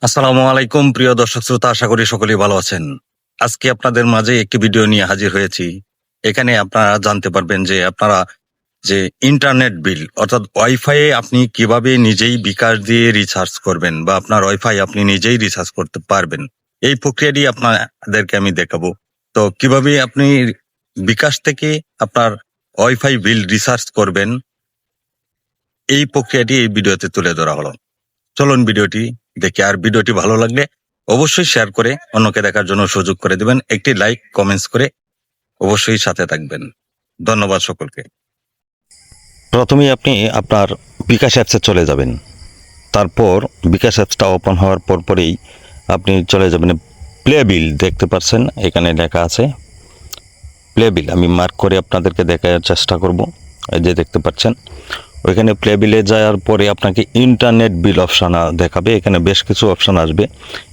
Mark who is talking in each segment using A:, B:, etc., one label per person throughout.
A: আসসালামু আলাইকুম প্রিয় দর্শক শ্রোতা, আশা করি সকলেই ভালো আছেন। আজকে আপনাদের মাঝে একটি ভিডিও নিয়ে হাজির হয়েছি। এখানে আপনারা জানতে পারবেন যে আপনারা যে ইন্টারনেট বিল অর্থাৎ ওয়াইফাই আপনি কিভাবে নিজেই বিকাশ দিয়ে রিচার্জ করবেন বা আপনার ওয়াইফাই আপনি নিজেই রিচার্জ করতে পারবেন। এই প্রক্রিয়াটি আপনাদেরকে আমি দেখাবো। তো কিভাবে আপনি বিকাশ থেকে আপনার ওয়াইফাই বিল রিচার্জ করবেন, এই প্রক্রিয়াটি এই ভিডিওতে তুলে ধরা হলো। চলুন ভিডিওটি দেখে, আর ভিডিওটি ভালো লাগলে অবশ্যই শেয়ার করে অন্যকে দেখার জন্য সুযোগ করে দিবেন। একটি লাইক কমেন্টস করে অবশ্যই সাথে থাকবেন। ধন্যবাদ সকলকে। প্রথমেই আপনি আপনার বিকাশ অ্যাপসে চলে যাবেন। তারপর বিকাশ অ্যাপসটা ওপেন হওয়ার পরেই আপনি চলে যাবেন প্লে বিল। দেখতে পাচ্ছেন এখানে লেখা আছে প্লে বিল। আমি মার্ক করে আপনাদেরকে দেখার চেষ্টা করব। এই যে দেখতে পাচ্ছেন, ওইখানে প্লে বিলে যাওয়ার পরে আপনাকে ইন্টারনেট বিল অপশান দেখাবে। এখানে বেশ কিছু অপশান আসবে।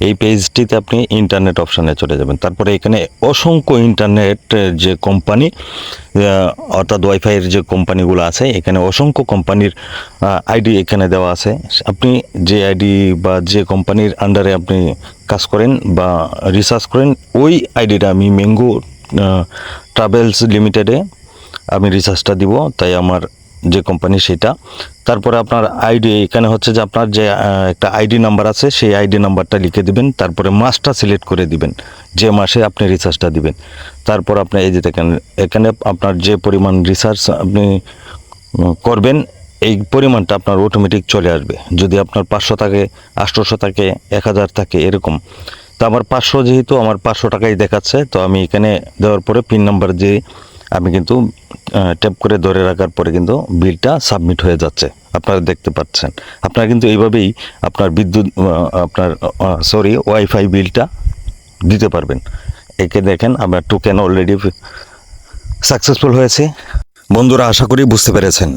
A: এই পেজটিতে আপনি ইন্টারনেট অপশানে চলে যাবেন। তারপরে এখানে অসংখ্য ইন্টারনেট যে কোম্পানি অর্থাৎ ওয়াইফাইয়ের যে কোম্পানিগুলো আছে, এখানে অসংখ্য কোম্পানির আইডি এখানে দেওয়া আছে। আপনি যে আইডি বা যে কোম্পানির আন্ডারে আপনি কাজ করেন বা রিসার্চ করেন, ওই আইডিটা আমি ম্যাঙ্গো ট্রাভেলস লিমিটেডে আমি রিচার্জটা দিব, তাই আমার যে কোম্পানি সেটা। তারপরে আপনার আইডি এখানে হচ্ছে যে আপনার যে একটা আইডি নাম্বার আছে, সেই আইডি নাম্বারটা লিখে দিবেন। তারপরে মাসটা সিলেক্ট করে দিবেন, যে মাসে আপনি রিচার্জটা দিবেন। তারপর আপনি এই যে দেখেন, এখানে আপনার যে পরিমাণ রিচার্জ আপনি করবেন, এই পরিমাণটা আপনার অটোমেটিক চলে আসবে। যদি আপনার 500 থাকে, 800 থাকে, 1000 থাকে, এরকম। তো আমার 500, যেহেতু আমার 500 টাকাই দেখাচ্ছে, তো আমি এখানে দেওয়ার পরে পিন নাম্বার দিয়ে আমি কিন্তু ট্যাপ করে ধরে রাখার পরে কিন্তু বিলটা সাবমিট হয়ে যাচ্ছে। আপনারা দেখতে পাচ্ছেন। আপনারা কিন্তু এইভাবেই আপনার বিদ্যুৎ ওয়াইফাই বিলটা দিতে পারবেন। একে দেখেন, আমার টোকেন অলরেডি সাকসেসফুল হয়েছে। বন্ধুরা, আশা করি বুঝতে পেরেছেন।